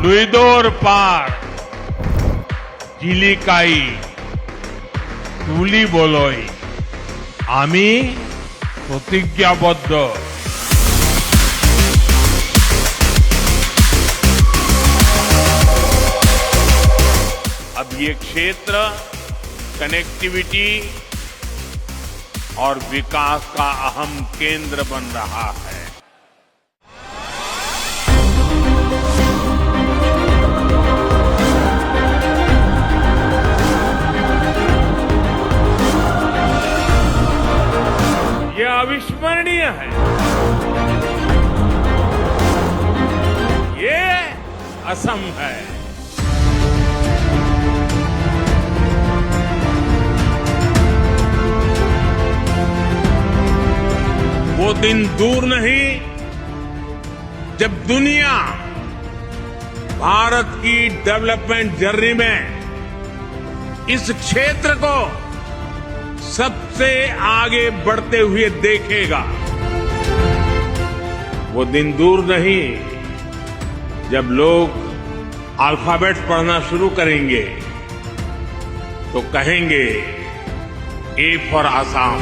লুইদর পার চিলিকাই তুলি বলই আমি प्रतिज्ञाबद्ध। अब ये क्षेत्र कनेक्टिविटी और विकास का अहम केंद्र बन रहा है। ये अविस्मरणीय है। ये असम है। वो दिन दूर नहीं जब दुनिया भारत की डेवलपमेंट जर्नी में इस क्षेत्र को सबसे आगे बढ़ते हुए देखेगा। वो दिन दूर नहीं जब लोग अल्फाबेट पढ़ना शुरू करेंगे तो कहेंगे ए फॉर आसाम।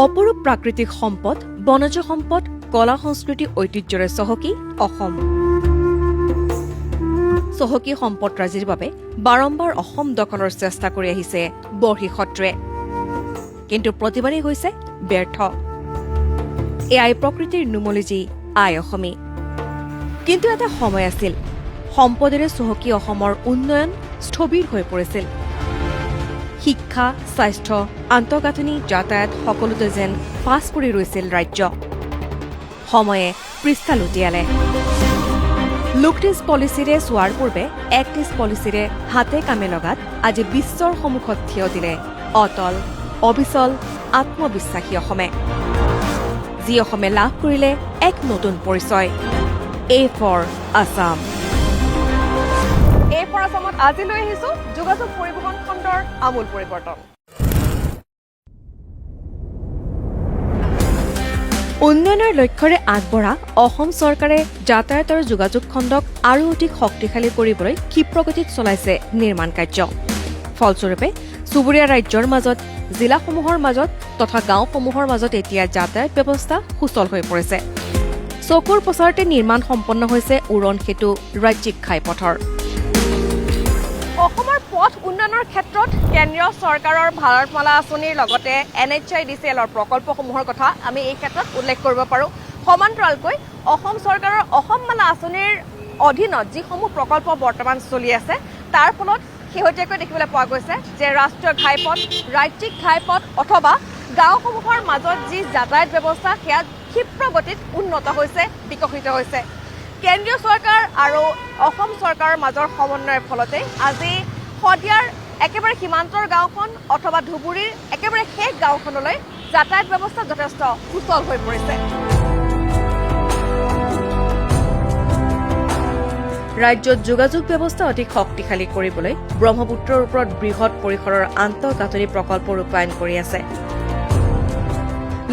অপৰূপ প্ৰাকৃতিক সম্পদ, বনজ সম্পদ, কলা সংস্কৃতি ঐতিহ্যৰে চহকী অসম। চহকী সম্পদৰাজিৰ বাবে বাৰম্বাৰ অসম দখলৰ চেষ্টা কৰি আহিছে বৰ্হি সত্ৰে, কিন্তু প্ৰতিবাৰেই হৈছে ব্যৰ্থ। এয়াই প্ৰকৃতিৰ নুমলীজি আই অসমী। কিন্তু এটা সময় আছিল সম্পদেৰে চহকী অসমৰ উন্নয়ন স্থবিৰ হৈ পৰিছিল। শিক্ষা, স্বাস্থ্য, আন্তঃগাঁথনি, যাতায়াত সকলোতে যেন পাছ পৰি ৰৈছিল ৰাজ্য। সময়ে পৃষ্ঠা লুটিয়ালে। লুকটিছ পলিচিৰে চোৱাৰ পূৰ্বে একটিছ পলিচিৰে হাতে কামে লগাত আজি বিশ্বৰ সন্মুখত থিয় দিলে অটল, অবিচল, আত্মবিশ্বাসী অসমে। যি অসমে লাভ কৰিলে এক নতুন পৰিচয়, এ ফৰ আছাম। এ ফৰ আছামত আজি লৈ আহিছো যোগাযোগ পৰিবহণ খণ্ডৰ আমূল পৰিৱৰ্তন। উন্নয়নৰ লক্ষ্যৰে আগবঢ়া অসম চৰকাৰে যাতায়াত আৰু যোগাযোগ খণ্ডক আৰু অধিক শক্তিশালী কৰিবলৈ ক্ষিপ্ৰগতিত চলাইছে নিৰ্মাণ কাৰ্য। ফলস্বৰূপে চুবুৰীয়া ৰাজ্যৰ মাজত, জিলাসমূহৰ মাজত তথা গাঁওসমূহৰ মাজত এতিয়া যাতায়াত ব্যৱস্থা সুচল হৈ পৰিছে। চকুৰ পচাৰতে নিৰ্মাণ সম্পন্ন হৈছে উৰণ সেতু ৰাজ্যিক ঘাইপথৰ। অসমৰ পথ উন্নয়নৰ ক্ষেত্ৰত কেন্দ্ৰীয় চৰকাৰৰ ভাৰতমালা আঁচনিৰ লগতে NHIDCL প্ৰকল্পসমূহৰ কথা আমি এই ক্ষেত্ৰত উল্লেখ কৰিব পাৰোঁ। সমান্তৰালকৈ অসম চৰকাৰৰ অসমমালা আঁচনিৰ অধীনত যিসমূহ প্ৰকল্প বৰ্তমান চলি আছে তাৰ ফলত শেহতীয়াকৈ দেখিবলৈ পোৱা গৈছে যে ৰাষ্ট্ৰীয় ঘাইপথ, ৰাজ্যিক ঘাইপথ অথবা গাঁওসমূহৰ মাজত যি যাতায়াত ব্যৱস্থা সেয়া ক্ষিপ্ৰ গতিত উন্নত হৈছে, বিকশিত হৈছে। কেন্দ্ৰীয় চৰকাৰ আৰু অসম চৰকাৰৰ মাজৰ সমন্বয়ৰ ফলতে আজি শদিয়াৰ একেবাৰে সীমান্তৰ গাঁওখন অথবা ধুবুৰীৰ একেবাৰে শেষ গাঁওখনলৈ যাতায়াত ব্যৱস্থা যথেষ্ট সুচল হৈ পৰিছে। ৰাজ্যত যোগাযোগ ব্যৱস্থা অধিক শক্তিশালী কৰিবলৈ ব্ৰহ্মপুত্ৰৰ ওপৰত বৃহৎ পৰিসৰৰ আন্তঃগাঁথনি প্ৰকল্প ৰূপায়ণ কৰি আছে।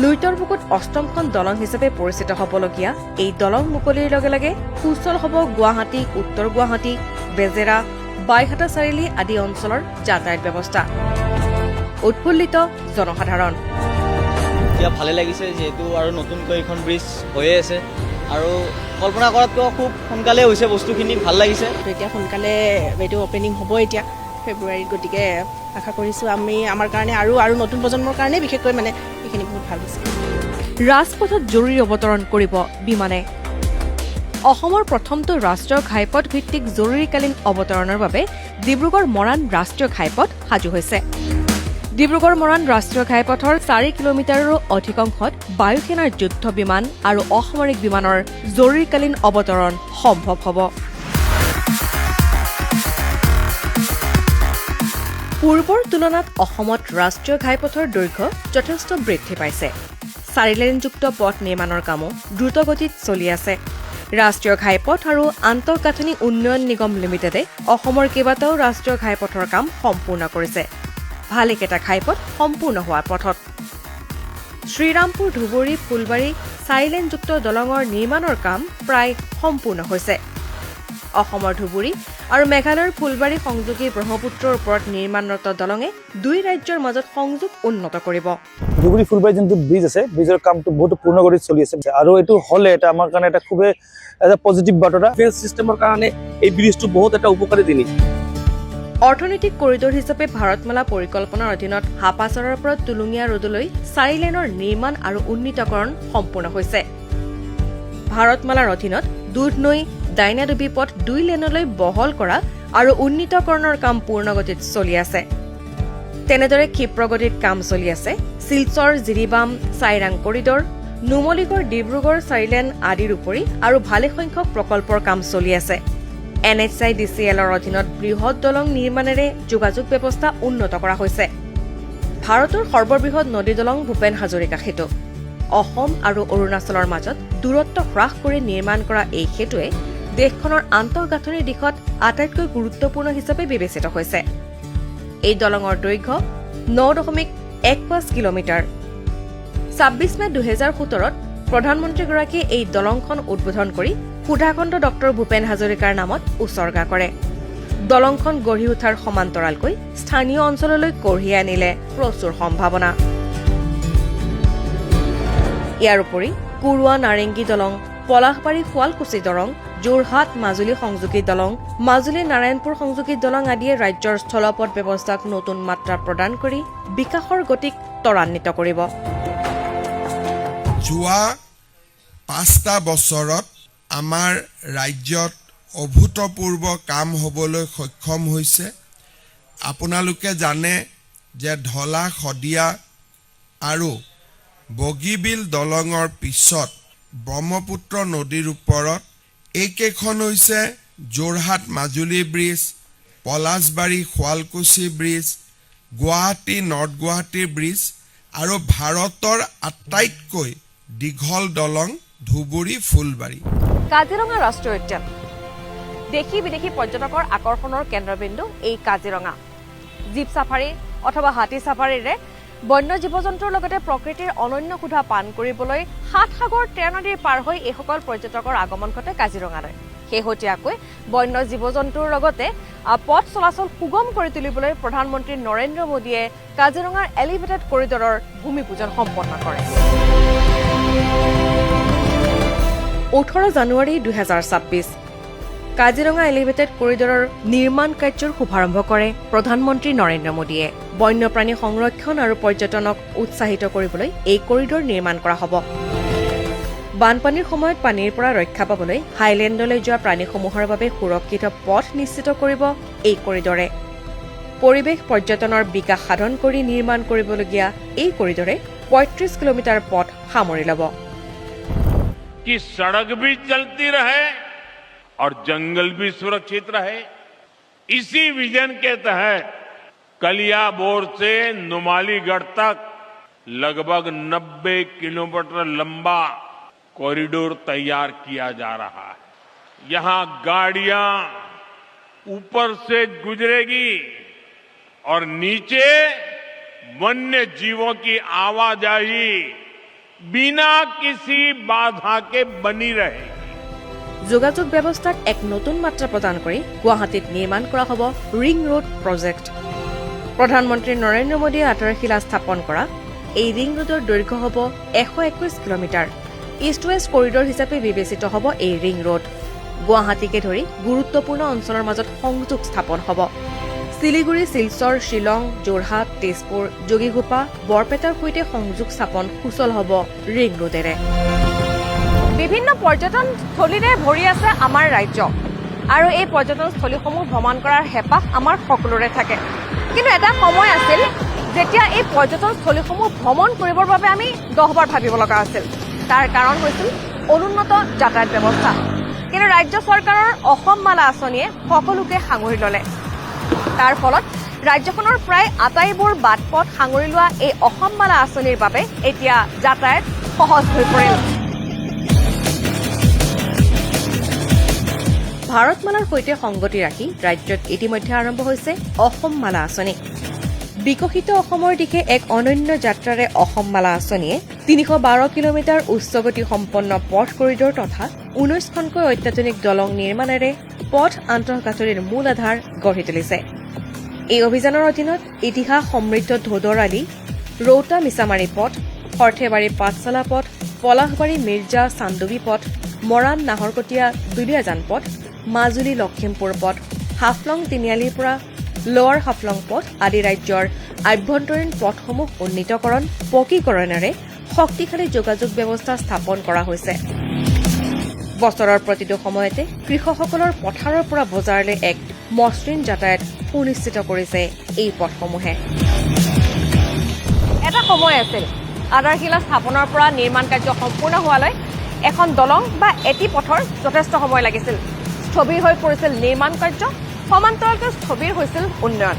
লুইতৰ বুকুত অষ্টমখন দলং হিচাপে পৰিচিত হ'বলগীয়া এই দলং মুকলিৰ লগে লগে সুচল হ'ব গুৱাহাটী, উত্তৰ গুৱাহাটী, বেজেৰা, বাইহাটা চাৰিআলি আদি অঞ্চলৰ যাতায়াত ব্যৱস্থা। উৎফুল্লিত জনসাধাৰণ। এতিয়া ভালে লাগিছে যিহেতু আৰু নতুনকৈ এখন ব্ৰিজ হৈয়ে আছে আৰু কল্পনা কৰাতকৈ খুব সোনকালে হৈছে বস্তুখিনি, ভাল লাগিছে। এতিয়া সোনকালে এইটো অপেনিং হ'ব এতিয়া ফেব্ৰুৱাৰীত, গতিকে আশা কৰিছোঁ আমি আমাৰ কাৰণে আৰু নতুন প্ৰজন্মৰ কাৰণে বিশেষকৈ মানে এইখিনি বহুত ভাল হৈছে। ৰাজপথত জৰুৰী অৱতৰণ কৰিব বিমানে। অসমৰ প্ৰথমটো ৰাষ্ট্ৰীয় ঘাইপথ ভিত্তিক জৰুৰীকালীন অৱতৰণৰ বাবে ডিব্ৰুগড় মৰাণ ৰাষ্ট্ৰীয় ঘাইপথ সাজু হৈছে। ডিব্ৰুগড় মৰাণ ৰাষ্ট্ৰীয় ঘাইপথৰ 4 কিলোমিটাৰৰো অধিক অংশত বায়ুসেনাৰ যুদ্ধ বিমান আৰু অসামৰিক বিমানৰ জৰুৰীকালীন অৱতৰণ সম্ভৱ হ'ব। পূৰ্বৰ তুলনাত অসমত ৰাষ্ট্ৰীয় ঘাইপথৰ দৈৰ্ঘ্য যথেষ্ট বৃদ্ধি পাইছে। 4-লেনযুক্ত পথ নিৰ্মাণৰ কামো দ্ৰুতগতিত চলি আছে। ৰাষ্ট্ৰীয় ঘাইপথ আৰু আন্তঃগাঁথনি উন্নয়ন নিগম লিমিটেডে অসমৰ কেইবাটাও ৰাষ্ট্ৰীয় ঘাইপথৰ কাম সম্পূৰ্ণ কৰিছে। ভালেকেইটা ঘাইপথ সম্পূৰ্ণ হোৱাৰ পথত। শ্ৰীৰামপুৰ ধুবুৰী ফুলবাৰী 4-লেনযুক্ত দলঙৰ নিৰ্মাণৰ কাম প্ৰায় সম্পূৰ্ণ হৈছে। অসমৰ ধুবুৰী আৰু মেঘালয়ৰ ফুলবাৰী সংযোগী ব্ৰহ্মপুত্ৰৰ ওপৰত নিৰ্মাণৰত দলঙে দুই ৰাজ্যৰ মাজত সংযোগ উন্নত কৰিব। ধুবুৰী ফুলবাৰী যোনটো ব্ৰিজ আছে, ব্ৰিজৰ কামটো বহুত পূৰ্ণগতিত চলি আছে আৰু এইটো হ'লে এটা আমাৰ কাৰণে এটা খুবেই এটা পজিটিভ বাৰ্তা। ডিফেন্স চিষ্টেমৰ কাৰণে এই ব্ৰিজটো বহুত এটা উপকাৰী জিনিস। অৰ্থনৈতিক কৰিডৰ হিচাপে ভাৰতমালা পৰিকল্পনাৰ অধীনত হাপাচৰৰ পৰা তুলুঙীয়া ৰোডলৈ 4 লেনৰ নিৰ্মাণ আৰু উন্নীতকৰণ সম্পূৰ্ণ হৈছে। ভাৰতমালাৰ অধীনত দুধনৈ ডাইনাডুবি পথ 2 লেনলৈ বহল কৰা আৰু উন্নীতকৰণৰ কাম পূৰ্ণগতিত চলি আছে। তেনেদৰে ক্ষিপ্ৰগতিত কাম চলি আছে শিলচৰ জিৰিবাম চাইৰাং কৰিডৰ, নুমলীগড় ডিব্ৰুগড় 4 লেন আদিৰ উপৰি আৰু ভালেসংখ্যক প্ৰকল্পৰ কাম চলি আছে। NHIDCLৰ অধীনত বৃহৎ দলং নিৰ্মাণেৰে যোগাযোগ ব্যৱস্থা উন্নত কৰা হৈছে। ভাৰতৰ সৰ্ববৃহৎ নদী দলং ভূপেন হাজৰিকা সেতু। অসম আৰু অৰুণাচলৰ মাজত দূৰত্ব হ্ৰাস কৰি নিৰ্মাণ কৰা এই সেতুৱে দেশখনৰ আন্তঃগাঁথনিৰ দিশত আটাইতকৈ গুৰুত্বপূৰ্ণ হিচাপে বিবেচিত হৈছে। এই দলঙৰ দৈৰ্ঘ্য 9.15 কিলোমিটাৰ। 26 মে 2017ত প্ৰধানমন্ত্ৰীগৰাকীয়ে এই দলংখন উদ্বোধন কৰি সুধাখণ্ড ডক্টৰ ভূপেন হাজৰিকাৰ নামত উচৰ্গা কৰে। দলংখন গঢ়ি উঠাৰ সমান্তৰালকৈ স্থানীয় অঞ্চললৈ কঢ়িয়াই আনিলে প্ৰচুৰ সম্ভাৱনা। ইয়াৰ উপৰি কুৰুৱা নাৰেংগী দলং, পলাশবাৰী শুৱালকুছি দলং, যোৰহাট মাজুলী সংযোগী দলং, মাজুলী নাৰায়ণপুৰ সংযোগী দলং আদিয়ে ৰাজ্যৰ স্থলপথ ব্যৱস্থাক নতুন মাত্ৰা প্ৰদান কৰি বিকাশৰ গতিক ত্বৰান্বিত কৰিব। যোৱা 5টা বছৰত আমাৰ ৰাজ্যত অভূতপূৰ্ব কাম হ'বলৈ সক্ষম হৈছে। আপোনালোকে জানে যে ঢলা শদিয়া আৰু বগীবিল দলঙৰ পিছত ব্ৰহ্মপুত্ৰ নদীৰ ওপৰত এইকেইখন হৈছে Jorhat Majuli bridge, Palashbari Suwalkuchi bridge, Guwahati north Guwahati bridge আৰু ভাৰতৰ আটাইতকৈ দীঘল দলং ধুবুৰী ফুলবাৰী। কাজিৰঙা ৰাষ্ট্ৰীয় উদ্যান দেশী বিদেশী পৰ্যটকৰ আকৰ্ষণৰ কেন্দ্ৰবিন্দু এই কাজিৰঙা। জীপ চাফাৰী অথবা হাতী চাফাৰীৰে বন্য জীৱ জন্তুৰ লগতে প্ৰকৃতিৰ অনন্য সুধা পান কৰিবলৈ 7 সাগৰ 13 নদীৰ পাৰ হৈ এইসকল পৰ্যটকৰ আগমন ঘটে কাজিৰঙালৈ। শেহতীয়াকৈ বন্য জীৱ জন্তুৰ লগতে পথ চলাচল সুগম কৰি তুলিবলৈ প্ৰধানমন্ত্ৰী নৰেন্দ্ৰ মোদীয়ে কাজিৰঙাৰ এলিভেটেড কৰিডৰৰ ভূমি পূজন সম্পন্ন কৰে। 18 জানুৱাৰী 2026 কাজিৰঙা এলিভেটেড কৰিডৰৰ নিৰ্মাণ কাৰ্যৰ শুভাৰম্ভ কৰে প্ৰধানমন্ত্ৰী নৰেন্দ্ৰ মোদীয়ে। বন্যপ্ৰাণী সংৰক্ষণ আৰু পৰ্যটনক উৎসাহিত কৰিবলৈ এই কৰিডৰ নিৰ্মাণ কৰা হ'ব। বানপানীৰ সময়ত পানীৰ পৰা ৰক্ষা পাবলৈ হাইলেণ্ডলৈ যোৱা প্ৰাণীসমূহৰ বাবে সুৰক্ষিত পথ নিশ্চিত কৰিব এই কৰিডৰে। পৰিৱেশ পৰ্যটনৰ বিকাশ সাধন কৰি নিৰ্মাণ কৰিবলগীয়া এই কৰিডৰে 35 কিলোমিটাৰ পথ সামৰি ল'ব। कि सड़क भी चलती रहे और जंगल भी सुरक्षित रहे। इसी विजन के तहत कलियाबोर से नुमालीगढ़ तक लगभग 90 किलोमीटर लंबा कॉरिडोर तैयार किया जा रहा है। यहां गाड़ियां ऊपर से गुजरेगी और नीचे वन्य जीवों की आवाजाही बिना किसी बाधा के बनी रहे। যোগাযোগ ব্যৱস্থাত এক নতুন মাত্ৰা প্ৰদান কৰি গুৱাহাটীত নিৰ্মাণ কৰা হ'ব ৰিং ৰোড প্ৰজেক্ট। প্ৰধানমন্ত্ৰী নৰেন্দ্ৰ মোদীয়ে আধাৰশিলা স্থাপন কৰা এই ৰিং ৰোডৰ দৈৰ্ঘ্য হ'ব 121 কিলোমিটাৰ। ইষ্ট ৱেষ্ট কৰিডৰ হিচাপে বিবেচিত হ'ব এই ৰিং ৰোড। গুৱাহাটীকে ধৰি গুৰুত্বপূৰ্ণ অঞ্চলৰ মাজত সংযোগ স্থাপন হ'ব। শিলিগুৰি, শিলচৰ, শ্বিলং, যোৰহাট, তেজপুৰ, যোগীঘোপা, বৰপেটাৰ সৈতে সংযোগ স্থাপন সুচল হ'ব ৰিং ৰোডেৰে। বিভিন্ন পৰ্যটনস্থলীৰে ভৰি আছে আমাৰ ৰাজ্য আৰু এই পৰ্যটনস্থলীসমূহ ভ্ৰমণ কৰাৰ হেঁপাহ আমাৰ সকলোৰে থাকে। কিন্তু এটা সময় আছিল যেতিয়া এই পৰ্যটনস্থলীসমূহ ভ্ৰমণ কৰিবৰ বাবে আমি 10 বাৰ ভাবিব লগা আছিল। তাৰ কাৰণ হৈছিল অনুন্নত যাতায়াত ব্যৱস্থা। কিন্তু ৰাজ্য চৰকাৰৰ অসম মালা আঁচনিয়ে সকলোকে সাঙুৰি ল'লে। তাৰ ফলত ৰাজ্যখনৰ প্ৰায় আটাইবোৰ বাট পথ সাঙুৰি লোৱা এই অসম মালা আঁচনিৰ বাবে এতিয়া যাতায়াত সহজ হৈ পৰিল। ভাৰতমালাৰ সৈতে সংগতি ৰাখি ৰাজ্যত ইতিমধ্যে আৰম্ভ হৈছে অসম মালা আঁচনি। বিকশিত অসমৰ দিশে এক অনন্য যাত্ৰাৰে অসম মালা আঁচনিয়ে ৩১২ কিলোমিটাৰ উচ্চগতি সম্পন্ন পথ কৰিডৰ তথা ১৯খনকৈ অত্যাধুনিক দলং নিৰ্মাণেৰে পথ আন্তঃগাঁথনিৰ মূল আধাৰ গঢ়ি তুলিছে। এই অভিযানৰ অধীনত ইতিহাস সমৃদ্ধ ধোদৰ আলি, ৰৌতা মিছামাৰী পথ, সৰ্থেবাৰী পাঠশালা পথ, পলাশবাৰী মিৰ্জা চান্দুবী পথ, মৰাণ নাহৰকটীয়া দুলীয়াজান পথ, মাজুলী লখিমপুৰ পথ, হাফলং তিনিআলিৰ পৰা লোৱাৰ হাফলং পথ আদি ৰাজ্যৰ আভ্যন্তৰীণ পথসমূহ উন্নীতকৰণ, পকীকৰণেৰে শক্তিশালী যোগাযোগ ব্যৱস্থা স্থাপন কৰা হৈছে। বছৰৰ প্ৰতিটো সময়তে কৃষকসকলৰ পথাৰৰ পৰা বজাৰলৈ এক মসৃণ যাতায়াত সুনিশ্চিত কৰিছে এই পথসমূহে। এটা সময় আছিল আধাৰশিলা স্থাপনৰ পৰা নিৰ্মাণ কাৰ্য সম্পূৰ্ণ হোৱালৈ এখন দলং বা এটি পথৰ যথেষ্ট সময় লাগিছিল। স্থবিৰ হৈ পৰিছিল নিৰ্মাণ কাৰ্য, সমান্তৰালকৈ স্থবিৰ হৈছিল উন্নয়ন।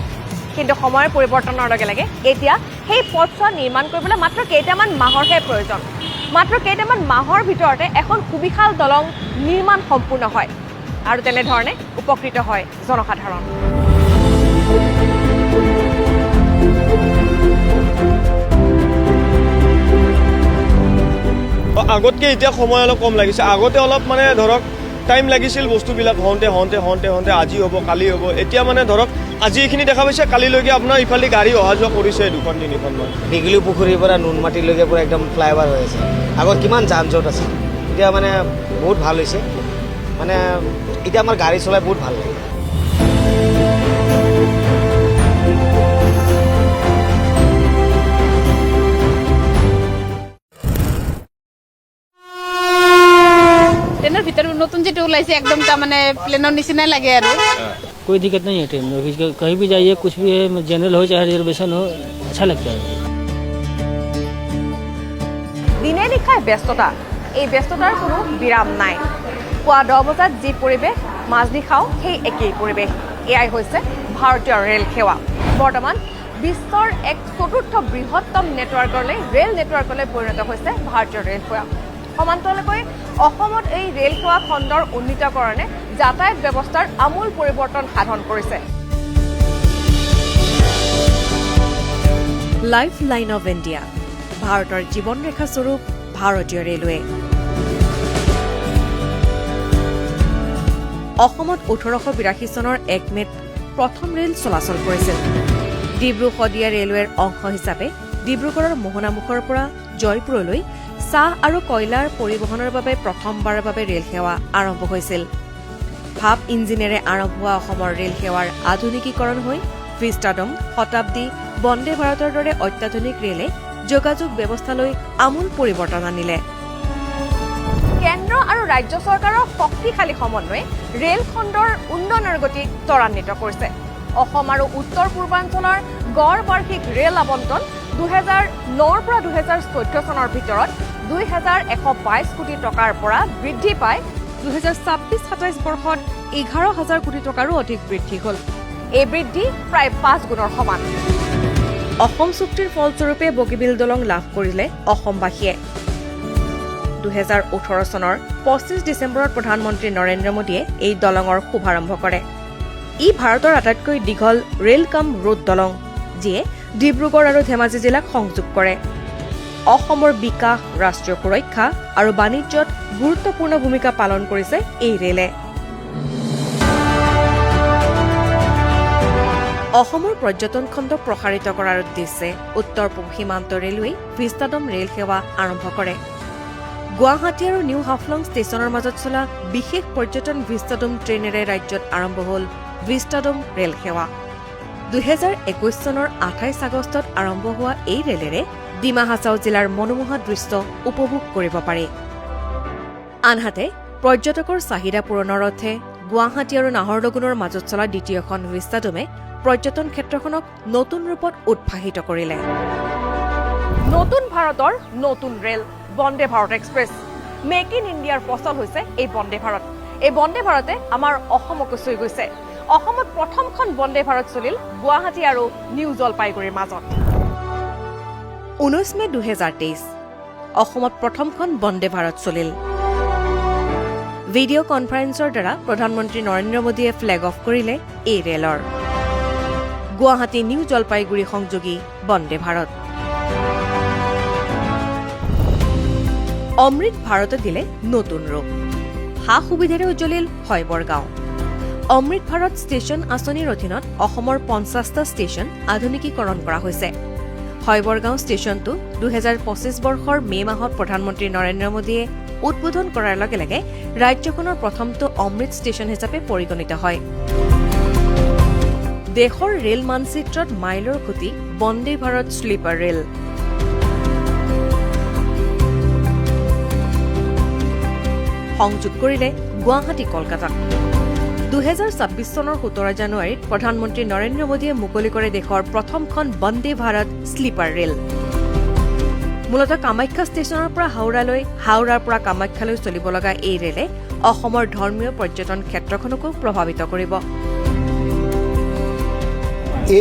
কিন্তু সময়ৰ পৰিৱৰ্তনৰ লগে লগে এতিয়া সেই পথছোৱা নিৰ্মাণ কৰিবলৈ মাত্ৰ কেইটামান মাহৰহে প্ৰয়োজন। মাত্ৰ কেইটামান মাহৰ ভিতৰতে এখন সুবিশাল দলং নিৰ্মাণ সম্পূৰ্ণ হয় আৰু তেনেধৰণে উপকৃত হয় জনসাধাৰণ। আগতকৈ এতিয়া সময় অলপ কম লাগিছে। আগতে অলপ মানে ধৰক টাইম লাগিছিল বস্তুবিলাক হওঁতে আজি হ'ব কালি হ'ব। এতিয়া মানে ধৰক আজি এইখিনি দেখা পাইছে, কালিলৈকে আপোনাৰ ইফালে গাড়ী অহা যোৱা কৰিছে 2-3খনমান। দীঘলী পুখুৰীৰ পৰা নুনমাটিলৈকে পুৰা একদম ফ্লাইঅভাৰ হৈ আছে। আগত কিমান যান জঁট আছে, এতিয়া মানে বহুত ভাল হৈছে। মানে এতিয়া আমাৰ গাড়ী চলাই বহুত ভাল লাগে। ট্ৰেইনৰ ভিতৰত নতুন যেটো ওলাইছে একদম তাৰমানে প্লেনৰ নিচিনাই লাগে আৰু। कोई दिक्कत नहीं है ट्रेन में, कहीं भी जाइए, कुछ भी है, जनरल हो चाहे रिजर्वेशन हो, अच्छा लगता है। দিনে নিশাই ব্যস্ততা, এই ব্যস্ততাৰ কোনো বিৰাম নাই। পুৱা 10 বজাত যি পৰিৱেশ, মাজনিশাও সেই একেই পৰিৱেশ। এয়াই হৈছে ভাৰতীয় ৰেল সেৱা। বৰ্তমান বিশ্বৰ এক চতুৰ্থ বৃহত্তম নেটৱৰ্কলৈ ৰেল নেটৱৰ্কলৈ পৰিণত হৈছে ভাৰতীয় ৰেল সেৱা। সমান্তৰালকৈ অসমত এই ৰেল সেৱা খণ্ডৰ উন্নীতকৰণে যাতায়াত ব্যৱস্থাৰ আমূল পৰিৱৰ্তন সাধন কৰিছে। লাইফ লাইন অৱ ইণ্ডিয়া, ভাৰতৰ জীৱন ৰেখা স্বৰূপ ভাৰতীয় ৰেলৱে। অসমত 1882 চনৰ 1 মেত প্ৰথম ৰেল চলাচল কৰিছিল। ডিব্ৰু শদিয়া ৰেলৱেৰ অংশ হিচাপে ডিব্ৰুগড়ৰ মোহনামুখৰ পৰা জয়পুৰলৈ চাহ আৰু কয়লাৰ পৰিবহণৰ বাবে প্ৰথমবাৰৰ বাবে ৰেল সেৱা আৰম্ভ হৈছিল। ভাপ ইঞ্জিনেৰে আৰম্ভ হোৱা অসমৰ ৰেল সেৱাৰ আধুনিকীকৰণ হৈ ভিষ্টাডম, শতাব্দী, বন্দে ভাৰতৰ দৰে অত্যাধুনিক ৰেলে যোগাযোগ ব্যৱস্থালৈ আমূল পৰিৱৰ্তন আনিলে। কেন্দ্ৰ আৰু ৰাজ্য চৰকাৰৰ শক্তিশালী সমন্বয়ে ৰেল খণ্ডৰ উন্নয়নৰ গতি ত্বৰান্বিত কৰিছে। অসম আৰু উত্তৰ পূৰ্বাঞ্চলৰ গড় বাৰ্ষিক ৰেল আবণ্টন 2009ৰ পৰা 2014 চনৰ ভিতৰত 2122 কোটি টকাৰ পৰা বৃদ্ধি পাই 2026-27 বৰ্ষত 11,000 কোটি টকাৰো অধিক বৃদ্ধি হ'ল। এই বৃদ্ধি প্ৰায় 5 গুণৰ সমান। অসম চুক্তিৰ ফলস্বৰূপে বগীবিল দলং লাভ কৰিলে অসমবাসীয়ে। 2018 চনৰ 25 ডিচেম্বৰত প্ৰধানমন্ত্ৰী নৰেন্দ্ৰ মোদীয়ে এই দলঙৰ শুভাৰম্ভ কৰে। ই ভাৰতৰ আটাইতকৈ দীঘল ৰেল কাম ৰোড দলং, যিয়ে ডিব্ৰুগড় আৰু ধেমাজি জিলাক সংযোগ কৰে। অসমৰ বিকাশ, ৰাষ্ট্ৰীয় সুৰক্ষা আৰু বাণিজ্যত গুৰুত্বপূৰ্ণ ভূমিকা পালন কৰিছে এই ৰেলে। অসমৰ পৰ্যটন খণ্ড প্ৰসাৰিত কৰাৰ উদ্দেশ্যে উত্তৰ পূব সীমান্ত ৰেলৱে ভিষ্টাডম ৰেল সেৱা আৰম্ভ কৰে। গুৱাহাটী আৰু নিউ হাফলং ষ্টেচনৰ মাজত চলা বিশেষ পৰ্যটন ভিষ্টাডম ট্ৰেইনেৰে ৰাজ্যত আৰম্ভ হ'ল ভিষ্টাডম ৰেল সেৱা। 2021 চনৰ 28 আগষ্টত আৰম্ভ হোৱা এই ৰেলেৰে ডিমা হাছাও জিলাৰ মনোমোহা দৃশ্য উপভোগ কৰিব পাৰি। আনহাতে পৰ্যটকৰ চাহিদা পূৰণৰ অৰ্থে গুৱাহাটী আৰু নাহৰলগুনৰ মাজত চলা দ্বিতীয়খন ভিষ্টাডমে পৰ্যটন ক্ষেত্ৰখনক নতুন ৰূপত উৎসাহিত কৰিলে। নতুন ভাৰতৰ নতুন rail Vande Bharat express. Make in ইণ্ডিয়াৰ ফচল হৈছে এই বন্দে ভাৰত। এই বন্দে ভাৰতে আমাৰ অসমকো চুই গৈছে। অসমত প্ৰথমখন বন্দে ভাৰত চলিল গুৱাহাটী আৰু নিউ জলপাইগুৰিৰ মাজত। 19 মে 2023 অসমত প্ৰথমখন বন্দে ভাৰত চলিল ভিডিঅ' কনফাৰেন্সৰ দ্বাৰা প্ৰধানমন্ত্ৰী নৰেন্দ্ৰ মোদীয়ে ফ্লেগ অফ কৰিলে এই ৰেলৰ গুৱাহাটী নিউ জলপাইগুৰি সংযোগী বন্দে ভাৰত অমৃত ভাৰতত দিলে নতুন ৰূপ সা সুবিধাৰে উজ্বলিল শৈবৰগাঁও অমৃত ভাৰত ষ্টেচন আঁচনিৰ অধীনত অসমৰ 50টা ষ্টেচন আধুনিকীকৰণ কৰা হৈছে শৈবৰগাঁও ষ্টেচনটো 2025 বৰ্ষৰ মে মাহত প্ৰধানমন্ত্ৰী নৰেন্দ্ৰ মোদীয়ে উদ্বোধন কৰাৰ লগে লগে ৰাজ্যখনৰ প্ৰথমটো অমৃত ষ্টেচন হিচাপে পৰিগণিত হয় দেশৰ ৰেল মানচিত্ৰত মাইলৰ খুঁটি বন্দে ভাৰত শ্লিপাৰ ৰেল সংযোগ কৰিলে গুৱাহাটী কলকাতাক 2026 চনৰ 17 জানুৱাৰীত প্ৰধানমন্ত্ৰী নৰেন্দ্ৰ মোদীয়ে মুকলি কৰে দেশৰ প্ৰথমখন বন্দে ভাৰত শ্লিপাৰ ৰেল মূলতঃ কামাখ্যা ষ্টেচনৰ পৰা হাওৰালৈ হাওৰাৰ পৰা কামাখ্যালৈ চলিব লগা এই ৰেলে অসমৰ ধৰ্মীয় পৰ্যটন ক্ষেত্ৰখনকো প্ৰভাৱিত কৰিব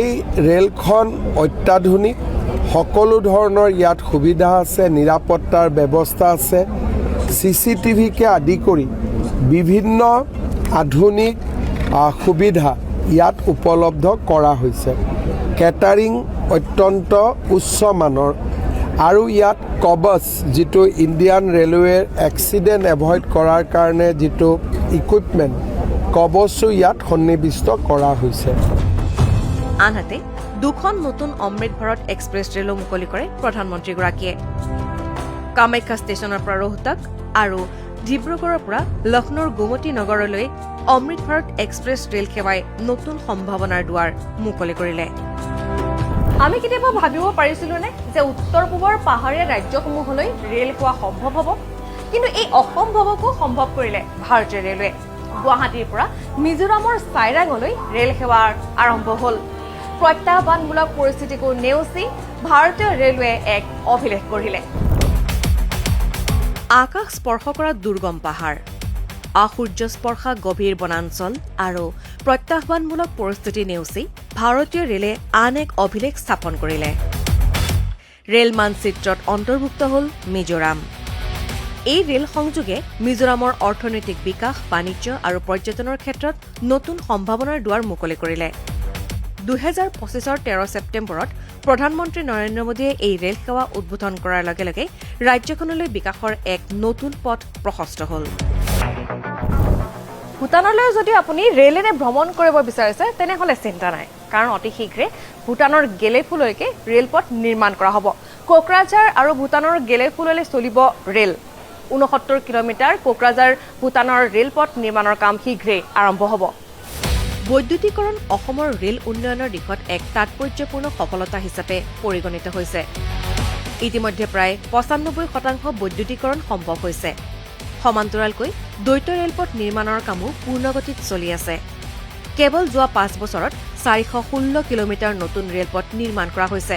এই ৰেলখন অত্যাধুনিক সকলো ধৰণৰ ইয়াত সুবিধা আছে নিৰাপত্তাৰ ব্যৱস্থা আছে CCTVকে আদি কৰি বিভিন্ন আধুনিক সুবিধা ইয়াত উপলব্ধ কৰা হৈছে কেটাৰিং অত্যন্ত উচ্চ মানৰ আৰু ইয়াত কবচ যিটো ইণ্ডিয়ান ৰেলৱেৰ এক্সিডেণ্ট এভইড কৰাৰ কাৰণে যিটো ইকুইপমেণ্ট কবচো ইয়াত সন্নিৱিষ্ট কৰা হৈছে আনহাতে দুখন নতুন অমৃত ভাৰত এক্সপ্ৰেছ ৰেলো মুকলি কৰে প্ৰধানমন্ত্ৰীগৰাকীয়ে কামাখ্যা ষ্টেচনৰ পৰা ৰোহতাক আৰু ডিব্ৰুগড়ৰ পৰা লক্ষ্ণৌৰ গোমতী নগৰলৈ অমৃত ভাৰত এক্সপ্ৰেছ ৰেল সেৱাই নতুন সম্ভাৱনাৰ দুৱাৰ মুকলি কৰিলে আমি কেতিয়াবা ভাবিব পাৰিছিলোনে যে উত্তৰ পূবৰ পাহাৰীয়া ৰাজ্যসমূহলৈ ৰেল সেৱা সম্ভৱ হ'ব কিন্তু এই অসম্ভৱকো সম্ভৱ কৰিলে ভাৰতীয় ৰেলৱে গুৱাহাটীৰ পৰা মিজোৰামৰ চাইৰাঙলৈ ৰেল সেৱাৰ আৰম্ভ হ'ল প্ৰত্যাহ্বানমূলক পৰিস্থিতিকো নেওচি ভাৰতীয় ৰেলৱে এক অভিলেখ গঢ়িলে আকাশ স্পৰ্শ কৰা দুৰ্গম পাহাৰ আসূৰ্যস্পৰ্শা গভীৰ বনাঞ্চল আৰু প্ৰত্যাহ্বানমূলক পৰিস্থিতি নেওচি ভাৰতীয় ৰেলে আন এক অভিলেখ স্থাপন কৰিলে ৰেল মানচিত্ৰত অন্তৰ্ভুক্ত হ'ল মিজোৰাম এই ৰেল সংযোগে মিজোৰামৰ অৰ্থনৈতিক বিকাশ বাণিজ্য আৰু পৰ্যটনৰ ক্ষেত্ৰত নতুন সম্ভাৱনাৰ দুৱাৰ মুকলি কৰিলে 2025 13 ছেপ্টেম্বৰত প্ৰধানমন্ত্ৰী নৰেন্দ্ৰ মোদীয়ে এই ৰেল সেৱা উদ্বোধন কৰাৰ লগে লগে ৰাজ্যখনলৈ বিকাশৰ এক নতুন পথ প্ৰশস্ত হ'ল ভূটানলৈ যদি আপুনি ৰেলেৰে ভ্ৰমণ কৰিব বিচাৰিছে তেনেহলে চিন্তা নাই কাৰণ অতি শীঘ্ৰে ভূটানৰ গেলেফুলৈকে ৰেলপথ নিৰ্মাণ কৰা হ'ব কোকৰাঝাৰ আৰু ভূটানৰ গেলেফুলৈ চলিব ৰেল 69 কিলোমিটাৰ কোকৰাঝাৰ ভূটানৰ ৰেলপথ নিৰ্মাণৰ কাম শীঘ্ৰে আৰম্ভ হ'ব বৈদ্যুতিকৰণ অসমৰ ৰেল উন্নয়নৰ দিশত এক তাৎপৰ্যপূৰ্ণ সফলতা হিচাপে পৰিগণিত হৈছে ইতিমধ্যে প্ৰায় 95% বৈদ্যুতিকৰণ সম্ভৱ হৈছে সমান্তৰালকৈ দ্বৈত ৰেলপথ নিৰ্মাণৰ কামো পূৰ্ণগতিত চলি আছে কেৱল যোৱা 5 বছৰত 416 কিলোমিটাৰ নতুন ৰেলপথ নিৰ্মাণ কৰা হৈছে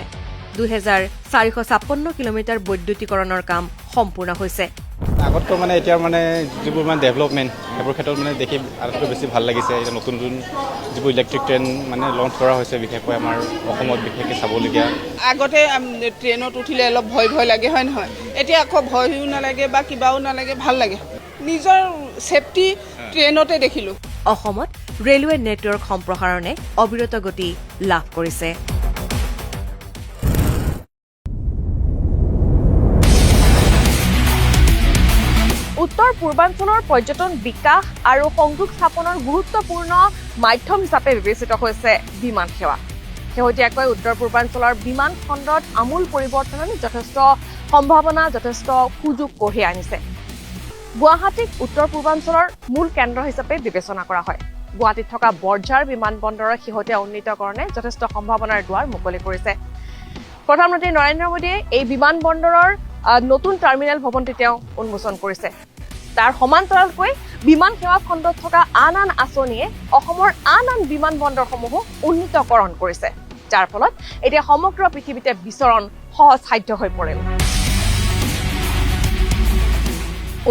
2456 কিলোমিটাৰ বৈদ্যুতিকৰণৰ কাম সম্পূৰ্ণ হৈছে আগতকৈ মানে এতিয়া মানে যিবোৰ মানে ডেভেলপমেণ্ট সেইবোৰ ক্ষেত্ৰত মানে দেখি আটাইতকৈ বেছি ভাল লাগিছে এতিয়া নতুন নতুন যিবোৰ ইলেক্ট্ৰিক ট্ৰেইন মানে লঞ্চ কৰা হৈছে বিশেষকৈ আমাৰ অসমত বিশেষকৈ চাবলগীয়া আগতে ট্ৰেইনত উঠিলে অলপ ভয় লাগে হয় নহয় এতিয়া আকৌ ভয়ো নালাগে বা কিবাও নালাগে ভাল লাগে নিজৰ সেফটি ট্ৰেইনতে দেখিলোঁ অসমত ৰেলৱে নেটৱৰ্ক সম্প্ৰসাৰণে অবিৰত গতি লাভ কৰিছে উত্তৰ পূৰ্বাঞ্চলৰ পৰ্যটন বিকাশ আৰু সংযোগ স্থাপনৰ গুৰুত্বপূৰ্ণ মাধ্যম হিচাপে বিবেচিত হৈছে বিমান সেৱা শেহতীয়াকৈ উত্তৰ পূৰ্বাঞ্চলৰ বিমান খণ্ডত আমূল পৰিৱৰ্তনে যথেষ্ট সম্ভাৱনা যথেষ্ট সুযোগ কঢ়িয়াই আনিছে গুৱাহাটীক উত্তৰ পূৰ্বাঞ্চলৰ মূল কেন্দ্ৰ হিচাপে বিবেচনা কৰা হয় গুৱাহাটীত থকা বৰঝাৰ বিমানবন্দৰৰ শেহতীয়া উন্নীতকৰণে যথেষ্ট সম্ভাৱনাৰ দুৱাৰ মুকলি কৰিছে প্ৰধানমন্ত্ৰী নৰেন্দ্ৰ মোদীয়ে এই বিমানবন্দৰৰ নতুন টাৰ্মিনেল ভৱনটি তেওঁ উন্মোচন কৰিছে তাৰ সমান্তৰালকৈ বিমান সেৱা খণ্ডত থকা আন আঁচনিয়ে অসমৰ আন বিমানবন্দৰসমূহো উন্নীতকৰণ কৰিছে যাৰ ফলত এতিয়া সমগ্ৰ পৃথিৱীতে বিচৰণ সহজসাধ্য হৈ পৰিল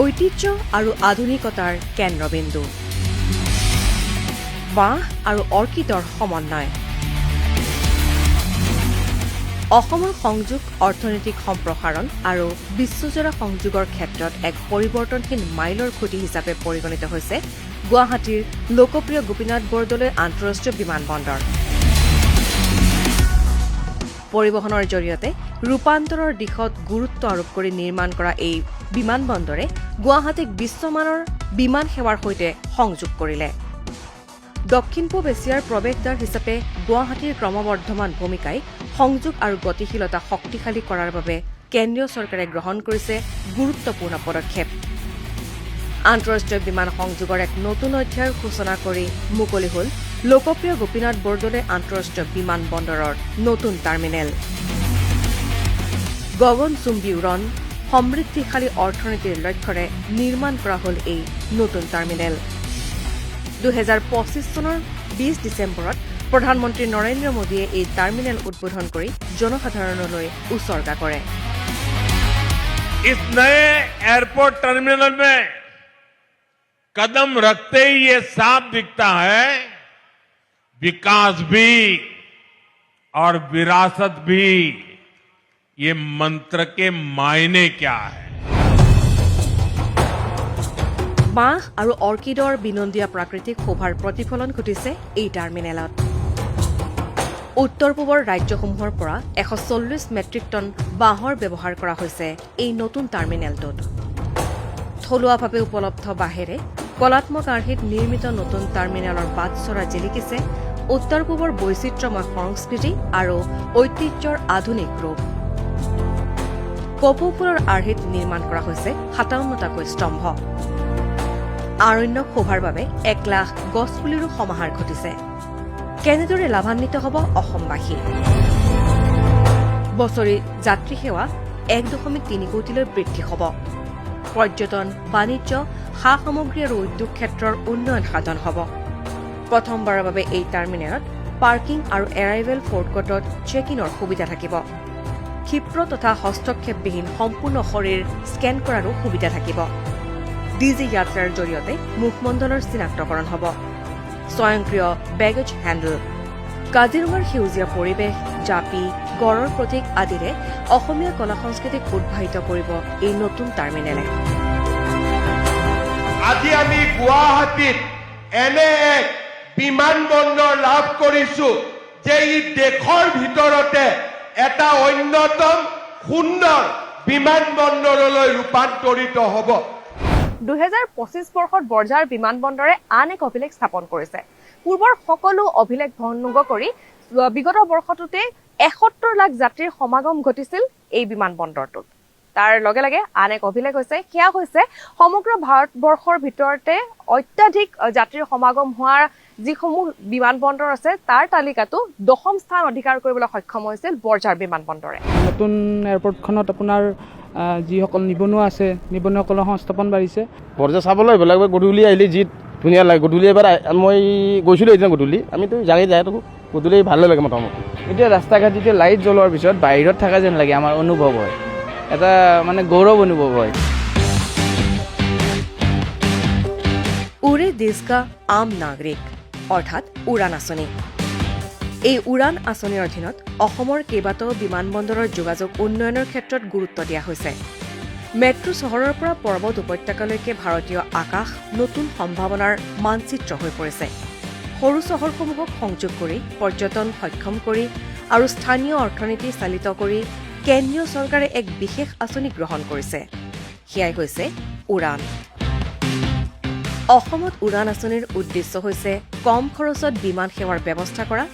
ঐতিহ্য আৰু আধুনিকতাৰ কেন্দ্ৰবিন্দু বাঁহ আৰু অৰ্কিডৰ সমন্বয় অসমৰ সংযোগ অৰ্থনৈতিক সম্প্ৰসাৰণ আৰু বিশ্বজোৰা সংযোগৰ ক্ষেত্ৰত এক পৰিৱৰ্তনশীল মাইলৰ খুঁটি হিচাপে পৰিগণিত হৈছে গুৱাহাটীৰ লোকপ্ৰিয় গোপীনাথ বৰদলৈ আন্তঃৰাষ্ট্ৰীয় বিমানবন্দৰ। পৰিবহণৰ জৰিয়তে ৰূপান্তৰৰ দিশত গুৰুত্ব আৰোপ কৰি নিৰ্মাণ কৰা এই বিমানবন্দৰে গুৱাহাটীক বিশ্বমানৰ বিমান সেৱাৰ সৈতে সংযোগ কৰিলে। দক্ষিণ পূব এছিয়াৰ প্ৰৱেশদ্বাৰ হিচাপে গুৱাহাটীৰ ক্ৰমবৰ্ধমান ভূমিকাই সংযোগ আৰু গতিশীলতা শক্তিশালী কৰাৰ বাবে কেন্দ্ৰীয় চৰকাৰে গ্ৰহণ কৰিছে গুৰুত্বপূৰ্ণ পদক্ষেপ। আন্তঃৰাষ্ট্ৰীয় বিমান সংযোগৰ এক নতুন অধ্যায়ৰ সূচনা কৰি মুকলি হ'ল লোকপ্ৰিয় গোপীনাথ বৰদলৈ আন্তঃৰাষ্ট্ৰীয় বিমানবন্দৰৰ নতুন টাৰ্মিনেল। গগনচুম্বী উৰণ, সমৃদ্ধিশালী অৰ্থনীতিৰ লক্ষ্যৰে নিৰ্মাণ কৰা হ'ল এই নতুন টাৰ্মিনেল। 2025 চনৰ 20 ডিচেম্বৰত প্ৰধানমন্ত্ৰী নৰেন্দ্ৰ মোদীয়ে এই টাৰ্মিনেল উদ্বোধন কৰি জনসাধাৰণলৈ উচৰ্গা কৰে। इस नए एयरपोर्ट टर्मिनल में कदम रखते ही ये साफ दिखता है विकास भी और विरासत भी, ये मंत्र के मायने क्या है। বাঁহ আৰু অৰ্কিডৰ বিনন্দীয়া প্ৰাকৃতিক শোভাৰ প্ৰতিফলন ঘটিছে এই টাৰ্মিনেলত। উত্তৰ পূবৰ ৰাজ্যসমূহৰ পৰা 140 মেট্ৰিক টন বাঁহৰ ব্যৱহাৰ কৰা হৈছে এই নতুন টাৰ্মিনেলটোত। থলুৱাভাৱে উপলব্ধ বাঁহেৰে কলাত্মক আৰ্হিত নিৰ্মিত নতুন টাৰ্মিনেলৰ বাটচৰা জিলিকিছে উত্তৰ পূবৰ বৈচিত্ৰ্যময় সংস্কৃতি আৰু ঐতিহ্যৰ আধুনিক ৰূপ। কপৌ ফুলৰ আৰ্হিত নিৰ্মাণ কৰা হৈছে 57টাকৈ স্তম্ভ। আৰণ্যক শোভাৰ বাবে 1 লাখ গছপুলিৰো সমাহাৰ ঘটিছে। কেনেদৰে লাভান্বিত হ'ব অসমবাসী? বছৰি যাত্ৰী সেৱা 1.3 কোটিলৈ বৃদ্ধি হ'ব। পৰ্যটন, বাণিজ্য, সা সামগ্ৰী আৰু উদ্যোগ ক্ষেত্ৰৰ উন্নয়ন সাধন হ'ব। প্ৰথমবাৰৰ বাবে এই টাৰ্মিনেলত পাৰ্কিং আৰু এৰাইভেল ফ'ৰকটত চেক ইনৰ সুবিধা থাকিব। ক্ষিপ্ৰ তথা হস্তক্ষেপবিহীন সম্পূৰ্ণ শৰীৰ স্কেন কৰাৰো সুবিধা থাকিব। ডিজি যাত্ৰাৰ জৰিয়তে মুখমণ্ডলৰ চিনাক্তকৰণ হ'ব। স্বয়ংক্ৰিয় বেগেজ হেণ্ডেল, কাজিৰঙাৰ সেউজীয়া পৰিৱেশ, জাপি, গড়ৰ প্ৰতীক আদিৰে অসমীয়া কলা সংস্কৃতিক উদ্ভাসিত কৰিব এই নতুন টাৰ্মিনেলে। আজি আমি গুৱাহাটীত এনে এক বিমানবন্দৰ লাভ কৰিছো যে ই দেশৰ ভিতৰতে এটা অন্যতম সুন্দৰ বিমানবন্দৰলৈ ৰূপান্তৰিত হ'ব। 2025 বৰ্ষত বৰঝাৰ বিমানবন্দৰে আন এক অভিলেখ স্থাপন কৰিছে। পূৰ্বৰ সকলো অভিলেখ ভংগ কৰি বিগত বৰ্ষটোতে 71 লাখ যাত্ৰীৰ সমাগম ঘটিছিল এই বিমানবন্দৰটোত। তাৰ লগে লগে আন এক অভিলেখ সেয়া হৈছে সমগ্ৰ ভাৰতবৰ্ষৰ ভিতৰতে অত্যাধিক যাত্ৰীৰ সমাগম হোৱাৰ যিসমূহ বিমানবন্দৰ আছে তাৰ তালিকাটো 10ম স্থান অধিকাৰ কৰিবলৈ সক্ষম হৈছিল বৰঝাৰ বিমানবন্দৰে। নতুন এয়াৰপৰ্টখনত আপোনাৰ যিসকল নিবনুৱা আছে নিবনুৱাসকলৰ সংস্থাপন বাঢ়িছে। বৰঝাৰ চাবলৈ আহিব লাগিব। গধূলি আহিলে যি ধুনীয়া লাগে। গধূলি এবাৰ মই গৈছিলোঁ এদিন গধূলি, আমিতো জানি যায় গধূলি ভালে লাগে মোটামুটি। এতিয়া ৰাস্তা ঘাট যেতিয়া লাইট জ্বলোৱাৰ পিছত বাহিৰত থকা যেন লাগে, আমাৰ অনুভৱ হয়, এটা মানে গৌৰৱ অনুভৱ হয়। উড়ে দেশ কা আম নাগৰিক অৰ্থাৎ উড়ান আঁচনি। এই উড়ান আঁচনিৰ অধীনত অসমৰ কেইবাটাও বিমানবন্দৰৰ যোগাযোগ উন্নয়নৰ ক্ষেত্ৰত গুৰুত্ব দিয়া হৈছে। মেট্ৰো চহৰৰ পৰা পৰ্বত উপত্যকালৈকে ভাৰতীয় আকাশ নতুন সম্ভাৱনাৰ মানচিত্ৰ হৈ পৰিছে। সৰু চহৰসমূহক সংযোগ কৰি পৰ্যটন সক্ষম কৰি আৰু স্থানীয় অৰ্থনীতি চালিত কৰি কেন্দ্ৰীয় চৰকাৰে এক বিশেষ আঁচনি গ্ৰহণ কৰিছে। সেয়াই হৈছে উড়ান। অসমত উড়ান আঁচনিৰ উদ্দেশ্য হৈছে কম খৰচত বিমান সেৱাৰ ব্যৱস্থা কৰা,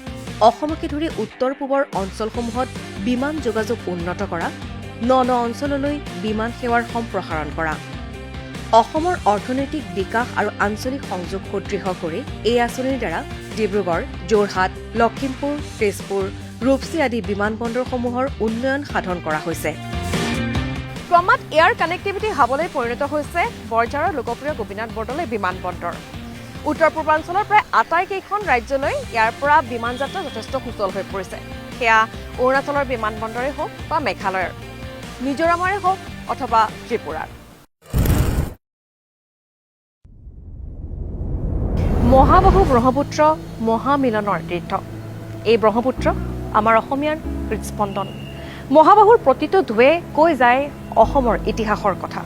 অসমকে ধৰি উত্তৰ পূবৰ অঞ্চলসমূহত বিমান যোগাযোগ উন্নত কৰা, ন অঞ্চললৈ বিমান সেৱাৰ সম্প্ৰসাৰণ কৰা। অসমৰ অৰ্থনৈতিক বিকাশ আৰু আঞ্চলিক সংযোগ সুদৃঢ় কৰি এই আঁচনিৰ দ্বাৰা ডিব্ৰুগড়, যোৰহাট, লখিমপুৰ, তেজপুৰ, ৰূপসী আদি বিমানবন্দৰসমূহৰ উন্নয়ন সাধন কৰা হৈছে। ক্ৰমাৎ এয়াৰ কানেক্টিভিটি হাবলৈ পৰিণত হৈছে বৰঝাৰৰ লোকপ্ৰিয় গোপীনাথ বৰদলৈ বিমানবন্দৰ। উত্তৰ পূৰ্বাঞ্চলৰ প্ৰায় আটাইকেইখন ৰাজ্যলৈ ইয়াৰ পৰা বিমান যাত্ৰা যথেষ্ট সুচল হৈ পৰিছে। সেয়া অৰুণাচলৰ বিমানবন্দৰেই হওক বা মেঘালয়ৰ, মিজোৰামৰে হওক অথবা ত্ৰিপুৰাৰ। মহাবাহু ব্ৰহ্মপুত্ৰ মহামিলনৰ তীৰ্থ। এই ব্ৰহ্মপুত্ৰ আমাৰ অসমীয়াৰ হৃদস্পন্দন। মহাবাহুৰ প্ৰতিটো ঢৌৱে কৈ যায় অসমৰ ইতিহাসৰ কথা।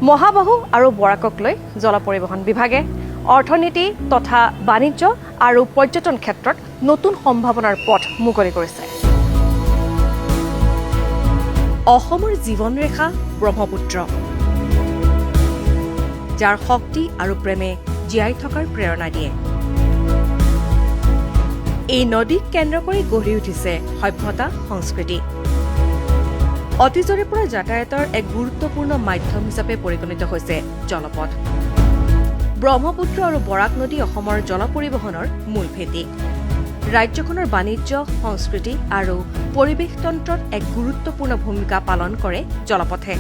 মহাবাহু আৰু বৰাকক লৈ জল পৰিবহণ বিভাগে অৰ্থনীতি তথা বাণিজ্য আৰু পৰ্যটন ক্ষেত্ৰত নতুন সম্ভাৱনাৰ পথ মুকলি কৰিছে। অসমৰ জীৱনৰেখা ব্ৰহ্মপুত্ৰ, যাৰ শক্তি আৰু প্ৰেমে জীয়াই থকাৰ প্ৰেৰণা দিয়ে। এই নদীক কেন্দ্ৰ কৰি গঢ়ি উঠিছে সভ্যতা সংস্কৃতি। অতীজৰে পৰা যাতায়াতৰ এক গুৰুত্বপূৰ্ণ মাধ্যম হিচাপে পৰিগণিত হৈছে জলপথ। ব্ৰহ্মপুত্ৰ আৰু বৰাক নদী অসমৰ জল পৰিবহণৰ মূল ভেটি। ৰাজ্যখনৰ বাণিজ্য, সংস্কৃতি আৰু পৰিৱেশ তন্ত্ৰত এক গুৰুত্বপূৰ্ণ ভূমিকা পালন কৰে জলপথে।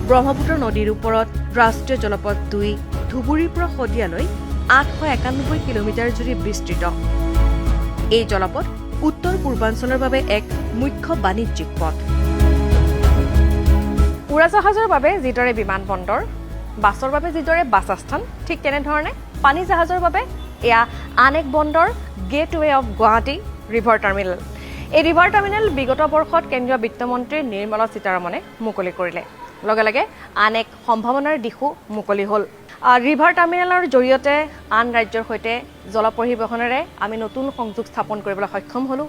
ব্ৰহ্মপুত্ৰ নদীৰ ওপৰত ৰাষ্ট্ৰীয় জলপথ 2 ধুবুৰীৰ পৰা শদিয়ালৈ 891 কিলোমিটাৰ জুৰি বিস্তৃত। এই জলপথ উত্তৰ পূৰ্বাঞ্চলৰ বাবে এক মুখ্য বাণিজ্যিক পথ। উৰাজাহাজৰ বাবে যিদৰে বিমানবন্দৰ, বাছৰ বাবে যিদৰে বাছ আস্থান, ঠিক তেনেধৰণে পানী জাহাজৰ বাবে এয়া আন এক বন্দৰ, gateway of Guwahati river terminal. এই ৰিভাৰ টাৰ্মিনেল বিগত বৰ্ষত কেন্দ্ৰীয় বিত্তমন্ত্ৰী নিৰ্মলা সীতাৰমণে মুকলি কৰিলে। লগে লগে আন এক সম্ভাৱনাৰ দিশো মুকলি হ'ল। ৰিভাৰ টাৰ্মিনেলৰ জৰিয়তে আন ৰাজ্যৰ সৈতে জল পৰিবহণেৰে আমি নতুন সংযোগ স্থাপন কৰিবলৈ সক্ষম হ'লোঁ।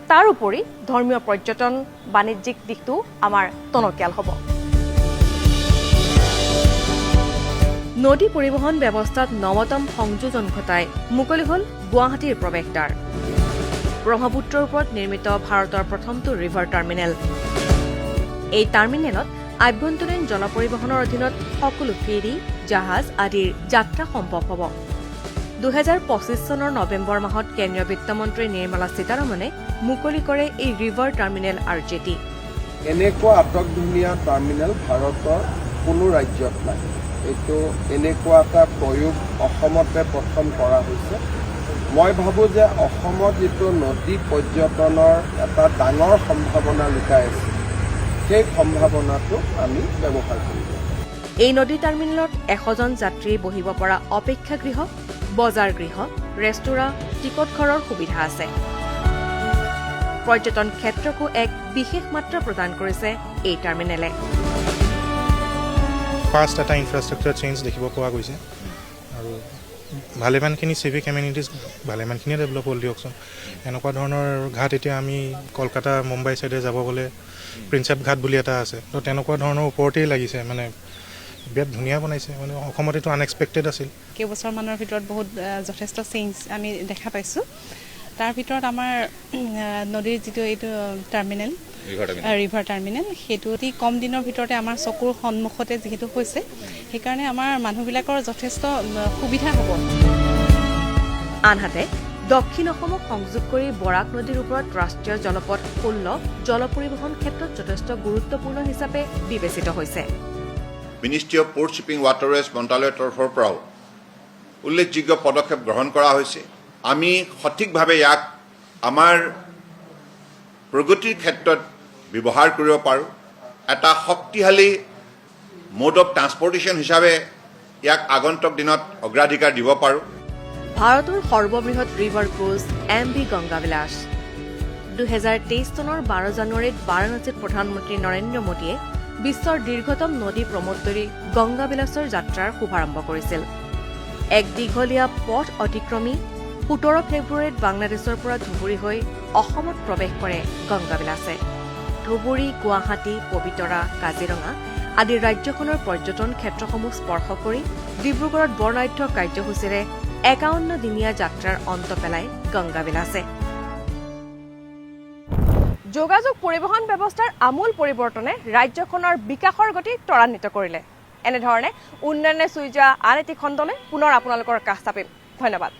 তাৰ উপৰি ধৰ্মীয় পৰ্যটন, বাণিজ্যিক দিশটো আমাৰ টনকিয়াল হ'ব। নদী পৰিবহণ ব্যৱস্থাত নৱতম সংযোজন ঘটাই মুকলি হ'ল গুৱাহাটীৰ প্ৰৱেশদ্বাৰ। ব্ৰহ্মপুত্ৰৰ ওপৰত নিৰ্মিত ভাৰতৰ প্ৰথমটো ৰিভাৰ টাৰ্মিনেল। এই টাৰ্মিনেলত আভ্যন্তৰীণ জল পৰিবহণৰ অধীনত সকলো ফেৰী, জাহাজ আদিৰ যাত্ৰা সম্ভৱ হ'ব। 2025 চনৰ নৱেম্বৰ মাহত কেন্দ্ৰীয় বিত্তমন্ত্ৰী নিৰ্মলা সীতাৰমণে মুকলি কৰে এই ৰিভাৰ টাৰ্মিনেল RJT। এনেকুৱা আটকধুনীয়া টাৰ্মিনেল ভাৰতৰ কোনো ৰাজ্যত নাই। এইটো এনেকুৱা এটা প্ৰয়োগ অসমতে প্ৰথম কৰা হৈছে। মই ভাবোঁ যে অসমত যিটো নদী পৰ্যটনৰ এটা ডাঙৰ সম্ভাৱনা লুকাই আছে, সেই সম্ভাৱনাটো আমি ব্যৱহাৰ কৰিব। এই নদী টাৰ্মিনেলত 100জন যাত্ৰী বহিব পৰা অপেক্ষাগৃহ, বজাৰ গৃহ, ৰেস্তোৰাঁ, টিকট ঘৰৰ সুবিধা আছে। পৰ্যটন ক্ষেত্ৰকো এক বিশেষ মাত্ৰা প্ৰদান কৰিছে এই টাৰ্মিনেলে। ফাষ্ট এটা ইনফ্ৰাষ্ট্ৰাকচাৰ চেঞ্জ দেখিব পোৱা গৈছে আৰু ভালেমানখিনি চিভিক এমিনিটিজ ভালেমানখিনিয়ে ডেভেলপ হ'ল দিয়কচোন। এনেকুৱা ধৰণৰ ঘাট এতিয়া আমি কলকাতা, মুম্বাই ছাইডে যাব গ'লে প্ৰিন্সেপ ঘাট বুলি এটা আছে, তো তেনেকুৱা ধৰণৰ ওপৰতেই লাগিছে। মানে বিৰাট ধুনীয়া বনাইছে, মানে অসমত এইটো আনএক্সপেক্টেড আছিল। কেইবছৰমানৰ ভিতৰত বহুত যথেষ্ট চেঞ্জ আমি দেখা পাইছোঁ। তাৰ ভিতৰত আমাৰ নদীৰ যিটো এইটো টাৰ্মিনেল, ৰিভাৰ টাৰ্মিনেল, সেইটো অতি কম দিনৰ ভিতৰতে আমাৰ চকুৰ সন্মুখতে যিহেতু হৈছে, সেইকাৰণে আমাৰ মানুহবিলাকৰ যথেষ্ট সুবিধা হ'ব। আনহাতে দক্ষিণ অসমক সংযোগ কৰি বৰাক নদীৰ ওপৰত ৰাষ্ট্ৰীয় জলপথ 16 জল পৰিবহণ ক্ষেত্ৰত যথেষ্ট গুৰুত্বপূৰ্ণ হিচাপে বিবেচিত হৈছে। Ministry of port shipping waterways মন্ত্ৰালয়ৰ তৰফৰ পৰাও উল্লেখযোগ্য পদক্ষেপ গ্ৰহণ কৰা হৈছে। আমি সঠিকভাৱে ইয়াক আমাৰ প্ৰগতিৰ ক্ষেত্ৰত ব্যৱহাৰ কৰিব পাৰোঁ। এটা শক্তিশালী মোড অফ ট্ৰান্সপৰ্টেশ্যন হিচাপে ইয়াক আগন্তুক দিনত অগ্ৰাধিকাৰ দিব পাৰোঁ। ভাৰতৰ সৰ্ববৃহৎ ৰিভাৰ ক্ৰুজ MV গংগা বিলাস। 2023 চনৰ 12 জানুৱাৰীত বাৰাণসীত প্ৰধানমন্ত্ৰী নৰেন্দ্ৰ মোদীয়ে বিশ্বৰ দীৰ্ঘতম নদী প্ৰমোত্তৰী গংগা বিলাসৰ যাত্ৰাৰ শুভাৰম্ভ কৰিছিল। এক দীঘলীয়া পথ অতিক্ৰমী 17 ফেব্ৰুৱাৰীত বাংলাদেশৰ পৰা ধুবুৰী হৈ অসমত প্ৰৱেশ কৰে গংগা বিলাসে। ধুবুৰী, গুৱাহাটী, পবিতৰা, কাজিৰঙা আদি ৰাজ্যখনৰ পৰ্যটন ক্ষেত্ৰসমূহ স্পৰ্শ কৰি ডিব্ৰুগড়ত বৰ্ণাঢ্য কাৰ্যসূচীৰে 51 দিনীয়া যাত্ৰাৰ অন্ত পেলায় গংগা বিলাসে। যোগাযোগ পৰিবহণ ব্যৱস্থাৰ আমূল পৰিৱৰ্তনে ৰাজ্যখনৰ বিকাশৰ গতি ত্বৰান্বিত কৰিলে। এনেধৰণে উন্নয়নে চুই যোৱা আন এটি খণ্ডলৈ পুনৰ আপোনালোকৰ কাষ চাপিম। ধন্যবাদ।